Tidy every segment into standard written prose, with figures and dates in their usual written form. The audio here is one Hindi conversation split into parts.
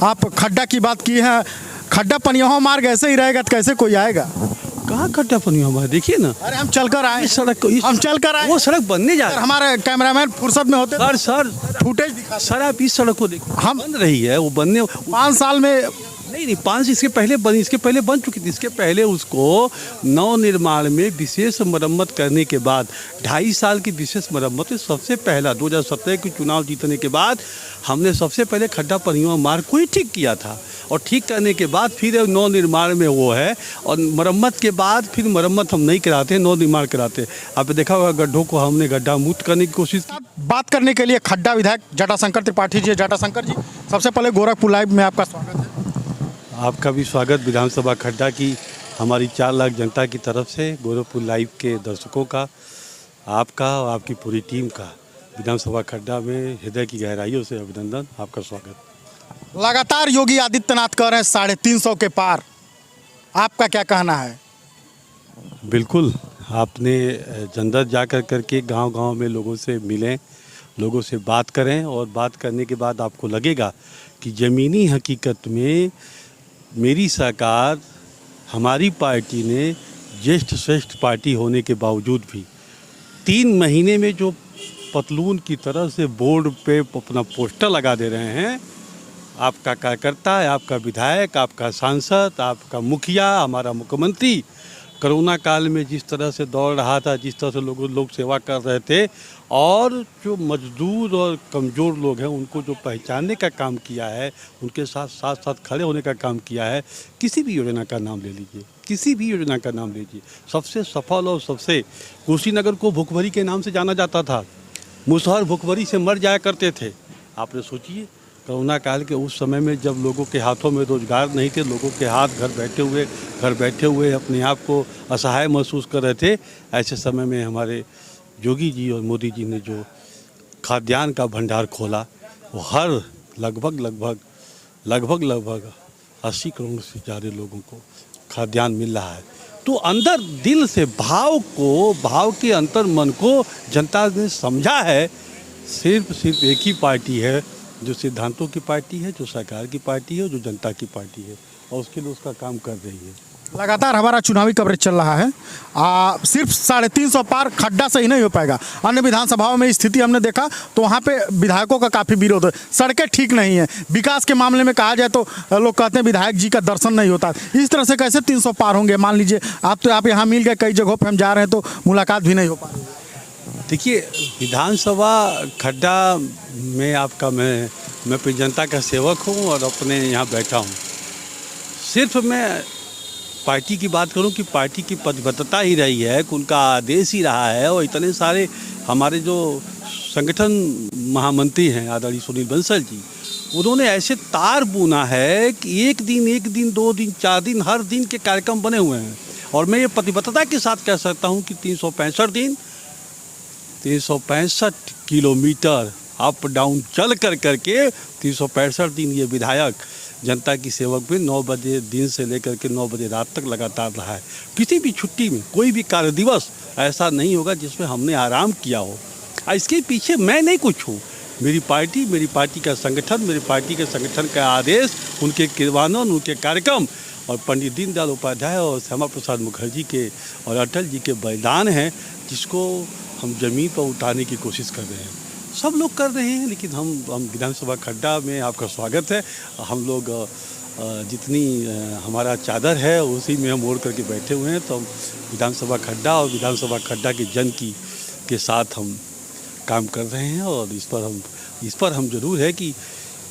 आप खड्डा की बात की है, खड्डा पनिया मार्ग ऐसे ही रहेगा तो कैसे कोई आएगा? कहाँ खड्डा पनी हमारे, देखिए ना अरे हम चल कर आए, इस सड़क हम चल कर आए, वो सड़क बनने जा सर रही हमारे कैमरामैन फुर्सत में होते है। सर फुटेज दिखा। सर आप इस सड़क को देखिए, हम बन रही है वो बनने 5 साल में नहीं 5 इसके पहले बनी, इसके पहले बन चुकी थी। इसके पहले उसको नव निर्माण में विशेष मरम्मत करने के बाद 2.5 साल की विशेष मरम्मत में सबसे पहला 2017 के चुनाव जीतने के बाद हमने सबसे पहले खड्डा पनिया मार्ग को ही ठीक किया था। और ठीक करने के बाद फिर नव निर्माण में वो है, और मरम्मत के बाद फिर मरम्मत हम नहीं कराते, नव निर्माण कराते। आपने देखा होगा गड्ढों को हमने गड्ढा मुक्त करने की कोशिश की। बात करने के लिए खड्डा विधायक जटाशंकर त्रिपाठी जी। जटाशंकर जी, सबसे पहले गोरखपुर लाइव में आपका स्वागत है। आपका भी स्वागत विधानसभा खड्डा की हमारी 4 लाख जनता की तरफ से, गोरखपुर लाइव के दर्शकों का, आपका और आपकी पूरी टीम का विधानसभा खड्डा में हृदय की गहराइयों से अभिनंदन। आपका स्वागत। लगातार योगी आदित्यनाथ कह रहे हैं 350 के पार, आपका क्या कहना है? बिल्कुल, आपने जंदर जा करके गांव-गांव में लोगों से मिलें, लोगों से बात करें, और बात करने के बाद आपको लगेगा कि ज़मीनी हकीकत में मेरी सरकार, हमारी पार्टी ने ज्येष्ठ श्रेष्ठ पार्टी होने के बावजूद भी 3 महीने में जो पतलून की तरह से बोर्ड पे अपना पोस्टर लगा दे रहे हैं, आपका कार्यकर्ता, आपका विधायक, आपका सांसद, आपका मुखिया, हमारा मुख्यमंत्री कोरोना काल में जिस तरह से दौड़ रहा था, जिस तरह से लोग सेवा कर रहे थे, और जो मजदूर और कमज़ोर लोग हैं उनको जो पहचानने का काम किया है, उनके साथ साथ साथ खड़े होने का काम किया है। किसी भी योजना का नाम ले लीजिए, किसी भी योजना का नाम लीजिए, सबसे सफल और सबसे, कुशीनगर को भुखमरी के नाम से जाना जाता था, मुसहर भुखमरी से मर जाया करते थे। आपने सोचिए कोरोना काल के उस समय में जब लोगों के हाथों में रोजगार नहीं थे, लोगों के हाथ घर बैठे हुए अपने आप को असहाय महसूस कर रहे थे, ऐसे समय में हमारे योगी जी और मोदी जी ने जो खाद्यान्न का भंडार खोला, वो हर लगभग 80 करोड़ से ज़्यादा लोगों को खाद्यान्न मिल रहा है। तो अंदर दिल से भाव के अंतर मन को जनता ने समझा है। सिर्फ एक ही पार्टी है जो सिद्धांतों की पार्टी है, जो सरकार की पार्टी है, जो जनता की पार्टी है, और उसके लिए उसका काम कर रही है। लगातार हमारा चुनावी कवरेज चल रहा है। सिर्फ 350 पार खड्डा से ही नहीं हो पाएगा, अन्य विधानसभाओं में स्थिति हमने देखा तो वहाँ पे विधायकों का काफ़ी विरोध है, सड़कें ठीक नहीं है, विकास के मामले में कहा जाए तो लोग कहते हैं विधायक जी का दर्शन नहीं होता। इस तरह से कैसे 300 पार होंगे? मान लीजिए आप यहाँ मिल गए, कई जगहों पर हम जा रहे हैं तो मुलाकात भी नहीं हो पा रही। देखिए, विधानसभा खड्डा में आपका मैं अपनी जनता का सेवक हूँ और अपने यहाँ बैठा हूँ। सिर्फ मैं पार्टी की बात करूं कि पार्टी की प्रतिबद्धता ही रही है, कि उनका आदेश ही रहा है, और इतने सारे हमारे जो संगठन महामंत्री हैं आदरणीय सुनील बंसल जी, उन्होंने ऐसे तार बुना है कि एक दिन 2 दिन 4 दिन हर दिन के कार्यक्रम बने हुए हैं। और मैं ये प्रतिबद्धता के साथ कह सकता हूं कि 365 किलोमीटर अप डाउन चल करके 365 दिन ये विधायक जनता की सेवक में 9 बजे दिन से लेकर के 9 बजे रात तक लगातार रहा है। किसी भी छुट्टी में, कोई भी कार्य दिवस ऐसा नहीं होगा जिसमें हमने आराम किया हो। इसके पीछे मैं नहीं कुछ हूँ, मेरी पार्टी का संगठन, मेरी पार्टी के संगठन का आदेश, उनके किरवानन, उनके कार्यक्रम, और पंडित दीनदयाल उपाध्याय और श्यामा प्रसाद मुखर्जी के और अटल जी के बलिदान हैं, जिसको हम ज़मीन पर उतारने की कोशिश कर रहे हैं। सब लोग कर रहे हैं, लेकिन हम विधानसभा खड्डा में आपका स्वागत है। हम लोग जितनी हमारा चादर है उसी में हम ओढ़ करके बैठे हुए हैं, तो हम विधानसभा खड्डा और विधानसभा खड्डा के जन के साथ हम काम कर रहे हैं। और इस पर हम जरूर है कि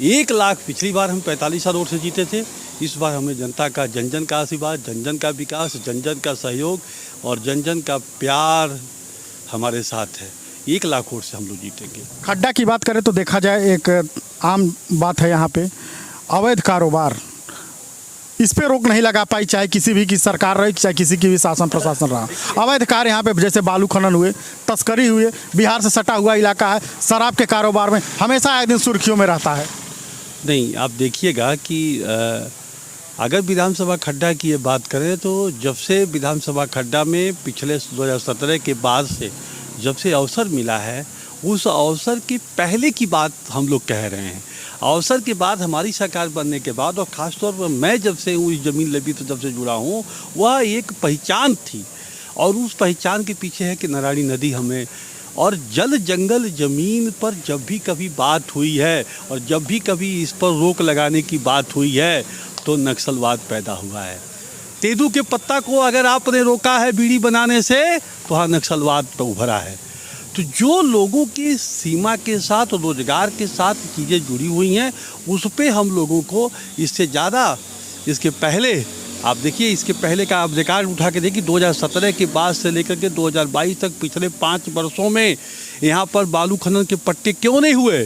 1 लाख, पिछली बार हम 45 वोट से जीते थे, इस बार हमें जनता का जन का आशीर्वाद, जन का विकास, जन का सहयोग और जन का प्यार हमारे साथ है। 1 लाख वोट से हम लोग जीतेंगे। खड्डा की बात करें तो देखा जाए, एक आम बात है यहाँ पे, अवैध कारोबार, इस पे रोक नहीं लगा पाई, चाहे किसी भी की सरकार रही, चाहे किसी की भी शासन प्रशासन रहा। अवैध कार्य यहाँ पे जैसे बालू खनन हुए, तस्करी हुए, बिहार से सटा हुआ इलाका है, शराब के कारोबार में हमेशा आए दिन सुर्खियों में रहता है। नहीं, आप देखिएगा कि अगर विधानसभा खड्डा की ये बात करें तो जब से विधानसभा खड्डा में पिछले 2017 के बाद से जब से अवसर मिला है, उस अवसर के पहले की बात हम लोग कह रहे हैं। अवसर के बाद हमारी सरकार बनने के बाद, और ख़ासतौर पर मैं जब से हूँ इस ज़मीन लबी तो जब से जुड़ा हूँ, वह एक पहचान थी। और उस पहचान के पीछे है कि नारायणी नदी हमें, और जल जंगल ज़मीन पर जब भी कभी बात हुई है और जब भी कभी इस पर रोक लगाने की बात हुई है तो नक्सलवाद पैदा हुआ है। तेंदू के पत्ता को अगर आपने रोका है बीड़ी बनाने से तो हाँ नक्सलवाद तो उभरा है। तो जो लोगों की सीमा के साथ, रोजगार के साथ चीज़ें जुड़ी हुई हैं, उस पे हम लोगों को इससे ज़्यादा, इसके पहले आप देखिए, इसके पहले का आप रिकॉर्ड उठा के देखिए, 2017 के बाद से लेकर के 2022 तक पिछले 5 वर्षों में यहाँ पर बालू खनन के पट्टे क्यों नहीं हुए?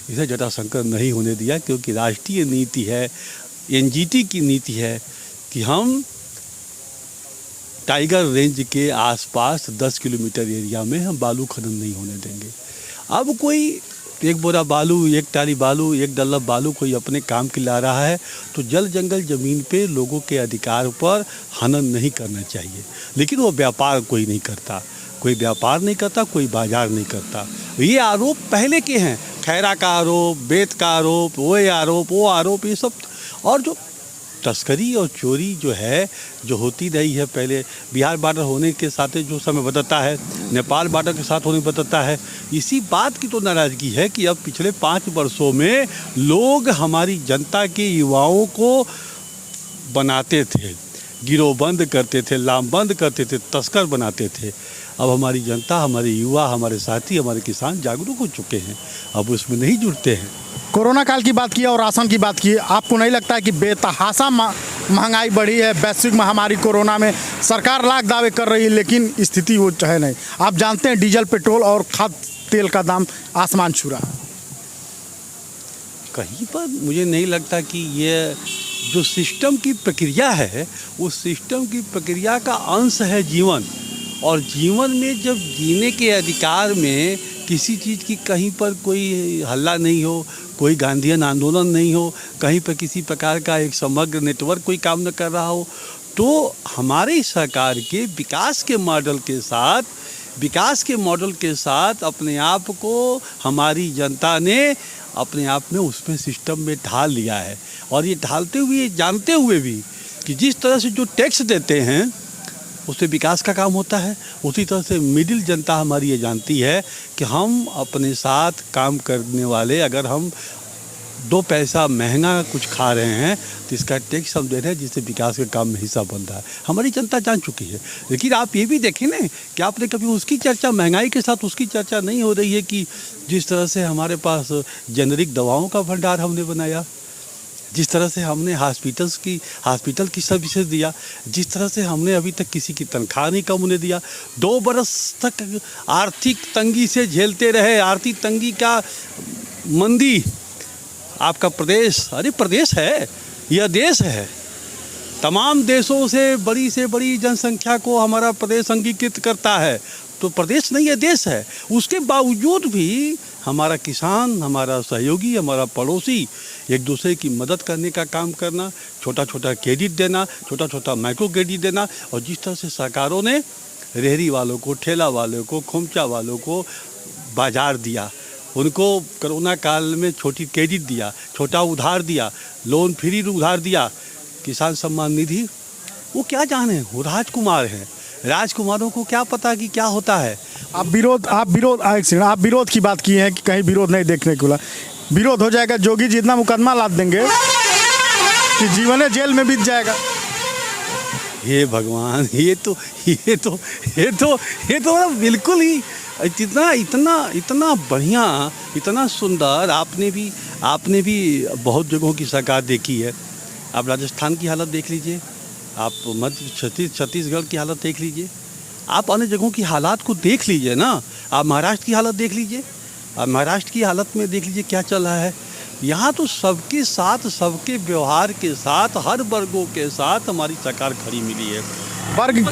इसे जटाशंकर नहीं होने दिया, क्योंकि राष्ट्रीय नीति है, एनजीटी की नीति है कि हम टाइगर रेंज के आसपास 10 किलोमीटर एरिया में हम बालू खनन नहीं होने देंगे। अब कोई एक बोरा बालू, एक टाली बालू, एक डल्लब बालू कोई अपने काम के ला रहा है तो जल जंगल ज़मीन पे लोगों के अधिकार पर हनन नहीं करना चाहिए। लेकिन वो व्यापार कोई नहीं करता, कोई व्यापार नहीं करता, कोई बाजार नहीं करता। ये आरोप पहले के हैं, खैरा का आरोप, बेत का आरोप, वो आरोप, ये सब। और जो तस्करी और चोरी जो है, जो होती रही है पहले, बिहार बॉर्डर होने के साथ जो समय बदलता है, नेपाल बॉर्डर के साथ होने बदलता है, इसी बात की तो नाराज़गी है कि अब पिछले 5 वर्षों में लोग हमारी जनता के युवाओं को बनाते थे, गिरोहबंद करते थे, लामबंद करते थे, तस्कर बनाते थे। अब हमारी जनता, हमारे युवा, हमारे साथी, हमारे किसान जागरूक हो चुके हैं, अब उसमें नहीं जुड़ते हैं। कोरोना काल की बात की और राशन की बात की, आपको नहीं लगता है कि बेतहाशा महंगाई बढ़ी है? वैश्विक महामारी कोरोना में सरकार लाख दावे कर रही है लेकिन स्थिति वो है नहीं। आप जानते हैं डीजल, पेट्रोल और खाद्य तेल का दाम आसमान छू रहा है। कहीं पर मुझे नहीं लगता कि ये जो सिस्टम की प्रक्रिया है, उस सिस्टम की प्रक्रिया का अंश है जीवन। और जीवन में जब जीने के अधिकार में किसी चीज़ की कहीं पर कोई हल्ला नहीं हो, कोई गांधीयन आंदोलन नहीं हो, कहीं पर किसी प्रकार का एक समग्र नेटवर्क कोई काम न कर रहा हो, तो हमारी सरकार के विकास के मॉडल के साथ अपने आप को हमारी जनता ने अपने आप में उसमें सिस्टम में ढाल लिया है। और ये ढालते हुए, जानते हुए भी कि जिस तरह से जो टैक्स देते हैं उससे विकास का काम होता है, उसी तरह से मिडिल जनता हमारी ये जानती है कि हम अपने साथ काम करने वाले, अगर हम 2 पैसा महंगा कुछ खा रहे हैं तो इसका टैक्स हम दे रहे हैं, जिससे विकास के काम में हिस्सा बन रहा है। हमारी जनता जान चुकी है। लेकिन आप ये भी देखें ना कि आपने कभी उसकी चर्चा, महंगाई के साथ उसकी चर्चा नहीं हो रही है कि जिस तरह से हमारे पास जेनरिक दवाओं का भंडार हमने बनाया, जिस तरह से हमने हॉस्पिटल की सर्विसेज दिया, जिस तरह से हमने अभी तक किसी की तनख्वाह नहीं कम होने दिया। 2 बरस तक आर्थिक तंगी से झेलते रहे, आर्थिक तंगी का मंदी आपका प्रदेश, अरे प्रदेश है, यह देश है। तमाम देशों से बड़ी जनसंख्या को हमारा प्रदेश अंगीकृत करता है, तो प्रदेश नहीं है, देश है। उसके बावजूद भी हमारा किसान, हमारा सहयोगी, हमारा पड़ोसी एक दूसरे की मदद करने का काम करना, छोटा छोटा क्रेडिट देना, छोटा छोटा माइक्रो क्रेडिट देना। और जिस तरह से सरकारों ने रेहड़ी वालों को, ठेला वालों को, खोमचा वालों को बाजार दिया, उनको कोरोना काल में छोटी क्रेडिट दिया, छोटा उधार दिया, लोन फ्री उधार दिया, किसान सम्मान निधि, वो क्या जाने, वो राजकुमार हैं। राजकुमारों को क्या पता कि क्या होता है। आप विरोध की बात की है कि कहीं विरोध नहीं देखने को मिला। विरोध हो जाएगा, जोगी जी इतना मुकदमा लाद देंगे कि जीवन जेल में बीत जाएगा। हे भगवान, ये तो बिल्कुल ही इतना बढ़िया, इतना सुंदर। आपने भी बहुत जगहों की सरकार देखी है। आप राजस्थान की हालत देख लीजिए, आप मध्य छत्तीसगढ़ की हालत देख लीजिए, आप अन्य जगहों की हालात को देख लीजिए ना। आप महाराष्ट्र की हालत देख लीजिए, आप महाराष्ट्र की हालत में देख लीजिए क्या चल रहा है। यहाँ तो सबके साथ, सबके व्यवहार के साथ, हर वर्गों के साथ हमारी सरकार खड़ी मिली है। वर्ग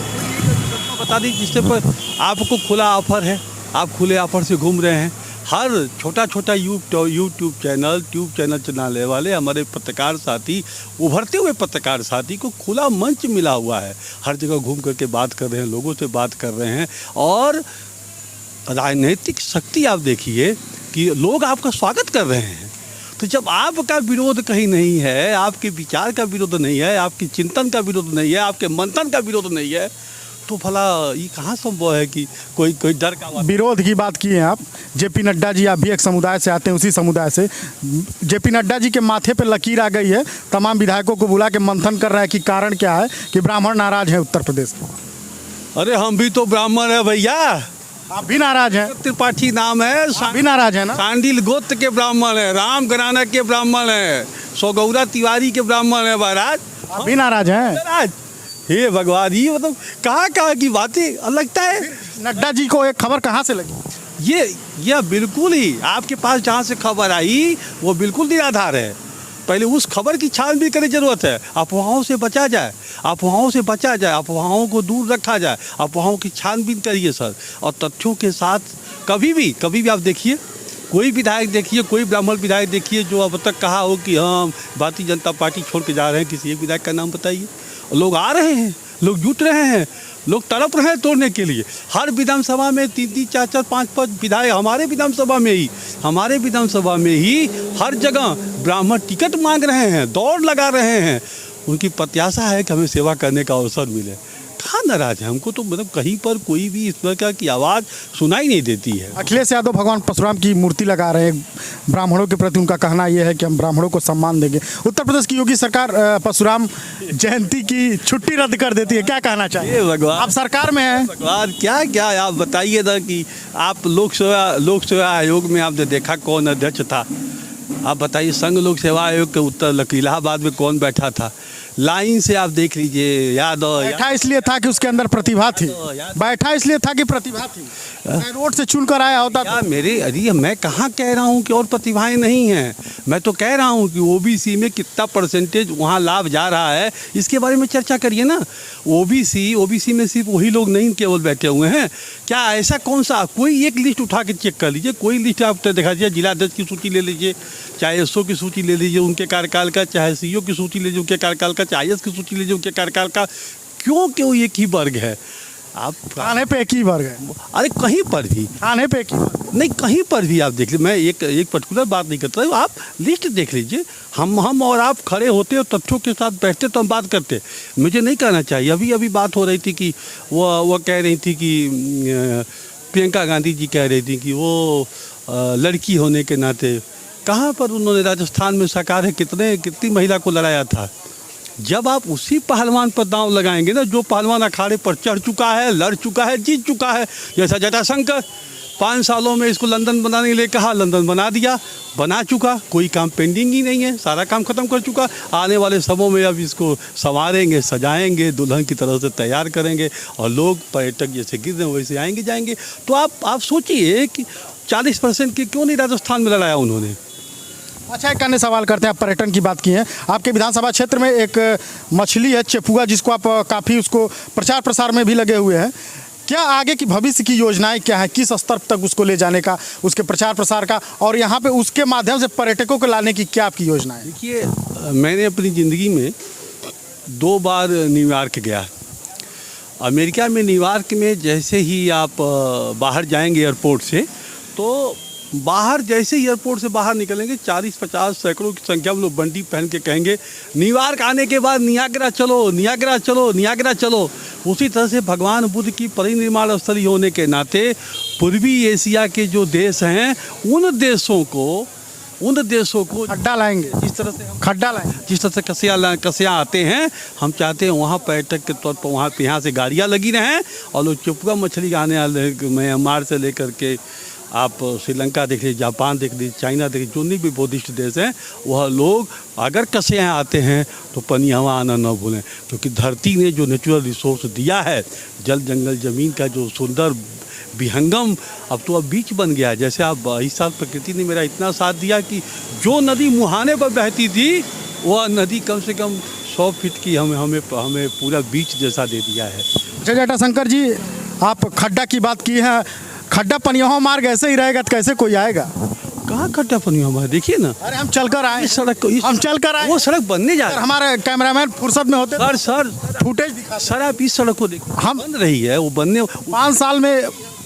बता दी जिससे पर आपको खुला ऑफर है, आप खुले ऑफर से घूम रहे हैं। हर छोटा यूट्यूब चैनल चलाने वाले हमारे पत्रकार साथी, उभरते हुए पत्रकार साथी को खुला मंच मिला हुआ है। हर जगह घूम करके बात कर रहे हैं, लोगों से बात कर रहे हैं। और राजनीतिक शक्ति आप देखिए कि लोग आपका स्वागत कर रहे हैं। तो जब आपका विरोध कहीं नहीं है, आपके विचार का विरोध नहीं है, आपके चिंतन का विरोध नहीं है, आपके मंथन का विरोध नहीं है, तो भला ये कहाँ संभव है कि कोई डर का विरोध की बात की है आप। जेपी नड्डा जी आप भी एक समुदाय से आते हैं, उसी समुदाय से। जेपी नड्डा जी के माथे पे लकीर आ गई है, तमाम विधायकों को बुला के मंथन कर रहा है कि कारण क्या है कि ब्राह्मण नाराज है उत्तर प्रदेश में। अरे हम भी तो ब्राह्मण है भैया, आप भी नाराज हैं? त्रिपाठी नाम है, आप भी नाराज है ना? सांडिल गोत्र के ब्राह्मण है, राम घराना के ब्राह्मण है, सौगौरा तिवारी के ब्राह्मण है महाराज। आप भी नाराज हैं? महाराज हे भगवान, ये मतलब कहाँ की बातें लगता है। नड्डा जी को एक खबर कहाँ से लगी? ये बिल्कुल ही आपके पास जहाँ से खबर आई वो बिल्कुल निराधार है। पहले उस खबर की छानबीन करने की जरूरत है। अफवाहों से बचा जाए, अफवाहों से बचा जाए, अफवाहों को दूर रखा जाए, अफवाहों की छानबीन करिए सर, और तथ्यों के साथ। कभी भी आप देखिए, कोई विधायक देखिए, कोई ब्राह्मण विधायक देखिए जो अब तक कहा हो कि हम भारतीय जनता पार्टी छोड़ के जा रहे हैं, किसी एक विधायक का नाम बताइए। लोग आ रहे हैं, लोग जुट रहे हैं, लोग तड़प रहे हैं तोड़ने के लिए। हर विधानसभा में 3-3, 4-4, 5-5 विधायक, हमारे विधानसभा में ही हर जगह ब्राह्मण टिकट मांग रहे हैं, दौड़ लगा रहे हैं। उनकी प्रत्याशा है कि हमें सेवा करने का अवसर मिले। कहाँ नाराज है? हमको तो मतलब कहीं पर कोई भी इस प्रकार की आवाज़ सुनाई नहीं देती है। अखिलेश यादव भगवान परशुराम की मूर्ति लगा रहे हैं ब्राह्मणों के प्रति। उनका कहना यह है कि हम ब्राह्मणों को सम्मान देंगे। उत्तर प्रदेश की योगी सरकार परशुराम जयंती की छुट्टी रद्द कर देती है, क्या कहना चाहिए? भगवान, आप सरकार में हैं। भगवान क्या आप बताइए ना कि आप लोक सेवा आयोग में आपने देखा कौन अध्यक्ष था? आप बताइए, संघ लोक सेवा आयोग के उत्तर इलाहाबाद में कौन बैठा था? लाइन से आप देख लीजिए। बैठा इसलिए था कि उसके अंदर प्रतिभा थी, बैठा इसलिए था कि प्रतिभा थी। मैं रोड से चुन कर आया होता क्या अरे मैं कहाँ कह रहा हूँ कि और प्रतिभाएं नहीं हैं। मैं तो कह रहा हूँ कि ओबीसी में कितना परसेंटेज वहाँ लाभ जा रहा है, इसके बारे में चर्चा करिए ना। ओबीसी में सिर्फ वही लोग नहीं केवल बैठे हुए हैं। क्या ऐसा कौन सा, कोई एक लिस्ट उठा के चेक कर लीजिए, कोई लिस्ट आप दिखा दीजिए। जिलाध्यक्ष की सूची ले लीजिए, चाहे एसओ की सूची ले लीजिए उनके कार्यकाल का, चाहे सीईओ की सूची ले लीजिए उनके कार्यकाल का, चाहे आईएएस की सूची लीजिए उनके कार्यकाल का। क्यों एक ही वर्ग है? आप खाने पे एक ही वर्ग है। अरे कहीं पर भी खाने पे एक ही वर्ग नहीं, कहीं पर भी आप देख लीजिए। मैं एक पर्टिकुलर बात नहीं करता, आप लिस्ट देख लीजिए। हम और आप खड़े होते और तथ्यों के साथ बैठते तो हम बात करते। मुझे नहीं कहना चाहिए। अभी बात हो रही थी कि वो कह रही थी कि प्रियंका गांधी जी कह रही थी कि वो लड़की होने के नाते, कहाँ पर उन्होंने राजस्थान में सरकार है कितनी महिला को लड़ाया था। जब आप उसी पहलवान पर दांव लगाएंगे ना, जो पहलवान अखाड़े पर चढ़ चुका है, लड़ चुका है, जीत चुका है, जैसा जटाशंकर 5 सालों में इसको लंदन बनाने के लिए कहा, लंदन बना दिया, बना चुका, कोई काम पेंडिंग ही नहीं है, सारा काम खत्म कर चुका। आने वाले समय में अब इसको संवारेंगे, सजाएंगे, दुल्हन की तरह से तैयार करेंगे, और लोग पर्यटक जैसे गिर रहे हैं वैसे आएंगे जाएंगे। तो आप सोचिए कि 40% की क्यों नहीं राजस्थान में लड़ाया उन्होंने। अच्छा, एक अन्य सवाल करते हैं। आप पर्यटन की बात की है, आपके विधानसभा क्षेत्र में एक मछली है चेपुआ, जिसको आप काफ़ी उसको प्रचार प्रसार में भी लगे हुए हैं। क्या आगे की भविष्य की योजनाएं क्या है, किस स्तर तक उसको ले जाने का, उसके प्रचार प्रसार का, और यहाँ पे उसके माध्यम से पर्यटकों को लाने की क्या आपकी योजना है? देखिए, मैंने अपनी ज़िंदगी में 2 बार न्यूयॉर्क गया। अमेरिका में न्यूयॉर्क में जैसे ही आप बाहर जाएंगे एयरपोर्ट से, तो बाहर जैसे ही एयरपोर्ट से बाहर निकलेंगे 40-50 सैकड़ों की संख्या में लोग बंडी पहन के कहेंगे न्यूयॉर्क आने के बाद नियाग्रा चलो, नियाग्रा चलो, नियाग्रा चलो। उसी तरह से भगवान बुद्ध की परिनिर्वाण स्थली होने के नाते पूर्वी एशिया के जो देश हैं उन देशों को खड्डा लाएंगे, जिस तरह से हम खड्डा लाएंगे, जिस तरह से कसियाँ आते हैं, हम चाहते हैं वहाँ पर्यटक के तौर पर वहाँ पे यहाँ से गाड़ियाँ लगी रहें, और लोग चेपुआ मछली आने वाले म्यांमार से लेकर के आप श्रीलंका देख लीजिए, जापान देख लीजिए, चाइना देख लीजिए, जो भी बुद्धिस्ट देश हैं, वह लोग अगर कसियाँ आते हैं तो पनियावा आना न भूलें। क्योंकि धरती ने जो नेचुरल रिसोर्स दिया है, जल जंगल ज़मीन का जो सुंदर विहंगम, अब तो अब बीच बन गया है। जैसे आप इस साल प्रकृति ने मेरा इतना साथ दिया कि जो नदी मुहाने पर बहती थी, वह नदी कम से कम 100 फीट की हमें पूरा बीच जैसा दे दिया है। अच्छा जटाशंकर जी, आप खड्डा की बात की है, खड्डा पनियाहा मार्ग ऐसे ही रहेगा तो कैसे कोई आएगा? कहाँ खड्डा पनियाहा मार्ग? देखिए ना, अरे हम चलकर आए, सड़क को हम चलकर आए, वो सड़क बनने जा रहा है। हमारे कैमरामैन फुर्सत में होते सर फुटेज दिखा। सर आप इस सड़क को देखिए, हम बन रही है, वो बनने 5 साल में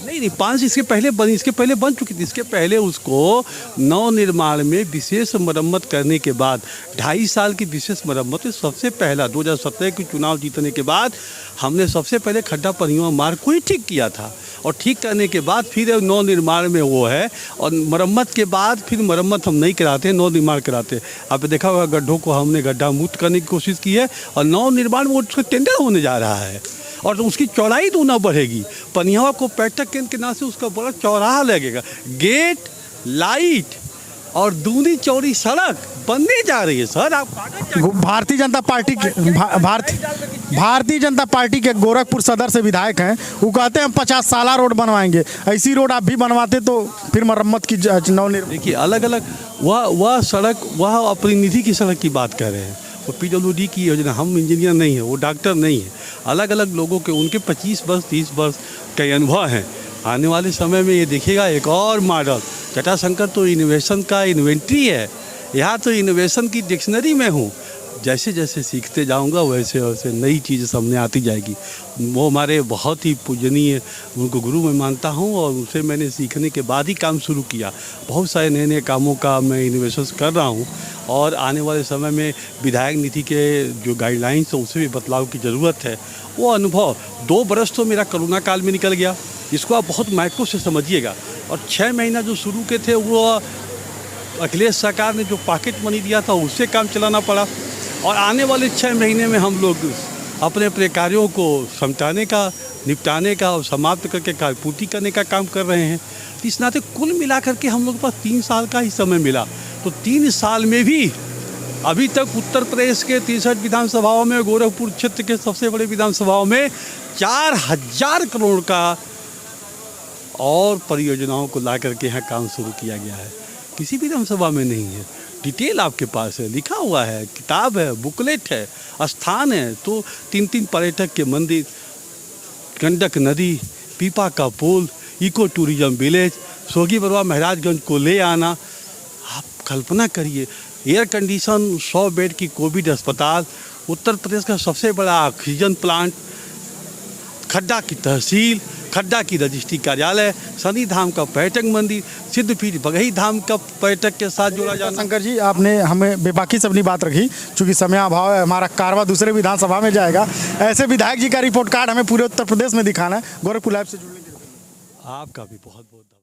नहीं 5 इसके पहले बन चुकी थी। इसके पहले उसको नवनिर्माण में विशेष मरम्मत करने के बाद 2.5 साल की विशेष मरम्मत में सबसे पहला 2017 के चुनाव जीतने के बाद हमने सबसे पहले खड्डा परियों मार्ग को ही ठीक किया था, और ठीक करने के बाद फिर नवनिर्माण में वो है, और मरम्मत के बाद फिर मरम्मत हम नहीं कराते, नवनिर्माण कराते। आपने देखा होगा गड्ढों को हमने गड्ढा मुक्त करने की कोशिश की है, और नवनिर्माण में उसका टेंडर होने जा रहा है, और उसकी चौड़ाई दूना बढ़ेगी। पनियावा को पर्यटक केंद्र के नाम से उसका बड़ा चौराहा लगेगा, गेट, लाइट और दूनी चौड़ी सड़क बनने जा रही है सर। आप भारतीय जनता पार्टी के भारतीय जनता पार्टी के गोरखपुर सदर से विधायक हैं, वो कहते हैं हम 50 साला रोड बनवाएंगे। ऐसी रोड आप भी बनवाते तो फिर मरम्मत की नवनिर्माण। देखिए अलग अलग वह सड़क, वह अपनी निधि की सड़क की बात कर रहे हैं, वो PWD की योजना। हम इंजीनियर नहीं है, वो डॉक्टर नहीं है। अलग अलग लोगों के उनके 25 वर्ष 30 वर्ष के अनुभव हैं। आने वाले समय में ये देखिएगा एक और मॉडल। जटाशंकर तो इनोवेशन का इन्वेंट्री है, यहाँ तो इनोवेशन की डिक्शनरी में हूँ। जैसे जैसे सीखते जाऊँगा वैसे वैसे नई चीज़ सामने आती जाएगी। वो हमारे बहुत ही पूजनीय, उनको गुरु मैं मानता हूँ, और उनसे मैंने सीखने के बाद ही काम शुरू किया। बहुत सारे नए नए कामों का मैं इनोवेशन कर रहा हूँ, और आने वाले समय में विधायक नीति के जो गाइडलाइंस है उससे भी बदलाव की ज़रूरत है। वो अनुभव 2 बरस तो मेरा कोरोना काल में निकल गया, इसको आप बहुत माइक्रो से समझिएगा। और 6 महीना जो शुरू के थे वो अखिलेश सरकार ने जो पॉकेट मनी दिया था उससे काम चलाना पड़ा, और आने वाले 6 महीने में हम लोग अपने अपने कार्यों को समटाने का, निपटाने का और समाप्त करके कार्य पूर्ति करने का काम कर रहे हैं। इस नाते कुल मिलाकर के हम लोग के पास 3 साल का ही समय मिला, तो 3 साल में भी अभी तक उत्तर प्रदेश के 63 विधानसभाओं में, गोरखपुर क्षेत्र के सबसे बड़े विधानसभाओं में 4000 करोड़ का और परियोजनाओं को ला करके यहाँ काम शुरू किया गया है। किसी विधानसभा में नहीं है। डिटेल आपके पास है, लिखा हुआ है, किताब है, बुकलेट है, स्थान है। तो 3-3 पर्यटक के मंदिर, गंडक नदी, पीपा का पुल, इको टूरिज्म विलेज, सोगी बरवा महाराजगंज को ले आना। आप कल्पना करिए, एयर कंडीशन 100 बेड की कोविड अस्पताल, उत्तर प्रदेश का सबसे बड़ा ऑक्सीजन प्लांट, खड्डा की तहसील, खड्डा की रजिस्ट्री कार्यालय, शनि धाम का पर्यटक मंदिर, सिद्धपीठ बगही धाम का पर्यटक के साथ जोड़ा जाना। शंकर जी, आपने हमें बेबाकी से अपनी बात रखी, चूंकि समय अभाव है, हमारा कारवा दूसरे विधानसभा में जाएगा। ऐसे विधायक जी का रिपोर्ट कार्ड हमें पूरे उत्तर प्रदेश में दिखाना है। गोरखपुर लाइव से जुड़ने के लिए आपका भी बहुत बहुत